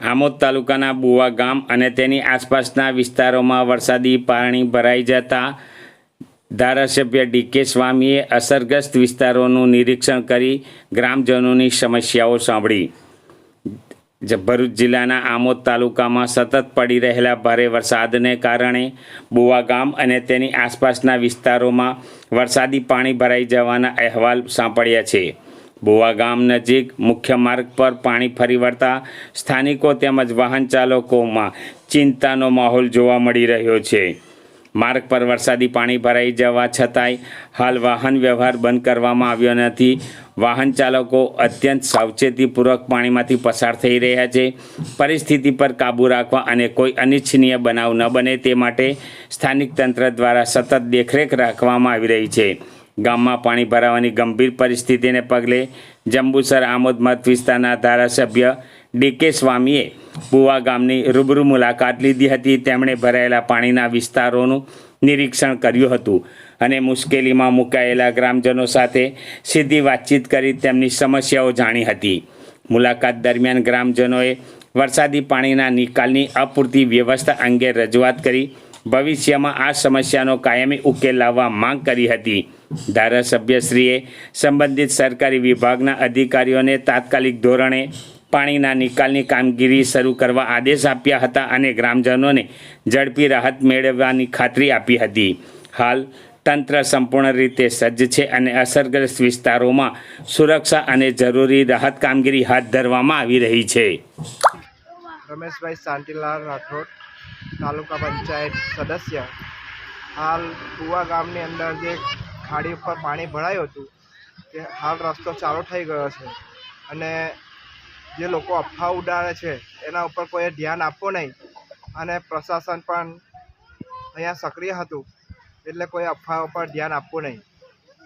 આમોદ તાલુકાના બુવા ગામ અને તેની આસપાસના વિસ્તારોમાં વરસાદી પાણી ભરાઈ જતા ધારાસભ્ય ડીકે સ્વામીએ અસરગ્રસ્ત વિસ્તારોનું નિરીક્ષણ કરી ગ્રામજનોની સમસ્યાઓ સાંભળી. ભરૂચ જિલ્લાના આમોદ તાલુકામાં સતત પડી રહેલા ભારે વરસાદને કારણે બુવા ગામ અને તેની આસપાસના વિસ્તારોમાં વરસાદી પાણી ભરાઈ જવાના અહેવાલ સાંપડ્યા છે. બુવા ગામ નજીક મુખ્ય માર્ગ પર પાણી ફરી વળતા સ્થાનિકો તેમજ વાહન ચાલકોમાં ચિંતાનો માહોલ જોવા મળી રહ્યો છે. માર્ગ પર વરસાદી પાણી ભરાઈ જવા છતાંય હાલ વાહન વ્યવહાર બંધ કરવામાં આવ્યો નથી. વાહન ચાલકો અત્યંત સાવચેતીપૂર્વક પાણીમાંથી પસાર થઈ રહ્યા છે. પરિસ્થિતિ પર કાબૂ રાખવા અને કોઈ અનિચ્છનીય બનાવ ન બને તે માટે સ્થાનિક તંત્ર દ્વારા સતત દેખરેખ રાખવામાં આવી રહી છે. ગામમાં પાણી ભરાવાની ગંભીર પરિસ્થિતિને પગલે જંબુસર આમોદ મત વિસ્તારના ધારાસભ્ય ડીકે સ્વામીએ બુવા ગામની રૂબરૂ મુલાકાત લીધી હતી. તેમણે ભરાયેલા પાણીના વિસ્તારોનું નિરીક્ષણ કર્યું હતું અને મુશ્કેલીમાં મુકાયેલા ગ્રામજનો સાથે સીધી વાતચીત કરી તેમની સમસ્યાઓ જાણી હતી. મુલાકાત દરમિયાન ગ્રામજનોએ વરસાદી પાણીના નિકાલની અપૂરતી વ્યવસ્થા અંગે રજૂઆત કરી ભવિષ્યમાં આ સમસ્યાનો કાયમી ઉકેલ લાવવા માંગ કરી હતી. ધારાસભ્યશ્રીએ સંબંધિત સરકારી વિભાગના અધિકારીઓને તાત્કાલિક ધોરણે પાણીના નિકાલની કામગીરી શરૂ કરવા આદેશ આપ્યા હતા અને ગ્રામજનોને ઝડપી રાહત મેળવવાની ખાતરી આપી હતી. હાલ તંત્ર સંપૂર્ણ રીતે સજ્જ છે અને અસરગ્રસ્ત વિસ્તારોમાં સુરક્ષા અને જરૂરી રાહત કામગીરી હાથ ધરવામાં આવી રહી છે. રમેશભાઈ શાંતિલાલ રાઠોડ, તાલુકા પંચાયત સદસ્ય. હાલ બુવા ગામની અંદર જે ખાડી ઉપર પાણી ભરાયું હતું તે હાલ રસ્તો ચાલુ થઈ ગયો છે અને જે લોકો અફવા ઉડાડે છે એના ઉપર કોઈએ ધ્યાન આપવું નહીં અને પ્રશાસન પણ અહીંયા સક્રિય હતું એટલે કોઈ અફવા ઉપર ધ્યાન આપવું નહીં.